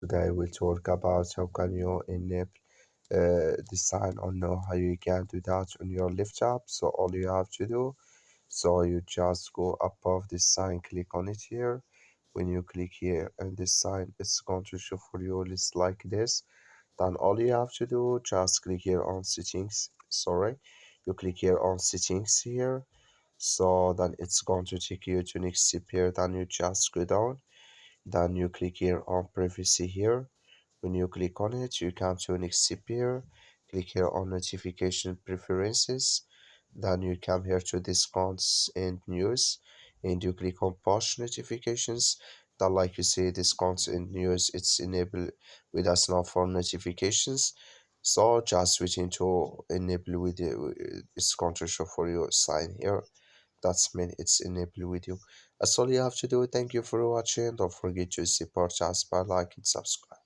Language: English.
Today we'll talk about how can you enable the sign or know how you can do that on your laptop. So all you have to do, so you just go above this sign, click on it here. When you click here and this sign, it's going to show for you a list like this. Then all you have to do, just click here on settings. Sorry, you click here on settings here. So then it's going to take you to next step here. Then you just go down. Then you click here on privacy here. When you click on it, you come to next step here. Click here on notification preferences. Then you come here to discounts and news, and you click on push notifications. Then, like you see, discounts and news, it's enabled with us now for notifications. So just switching to enable with it's going to show for you sign here. That's mean it's enabled with you. That's all you have to do. Thank you for watching. Don't forget to support us by like and subscribe.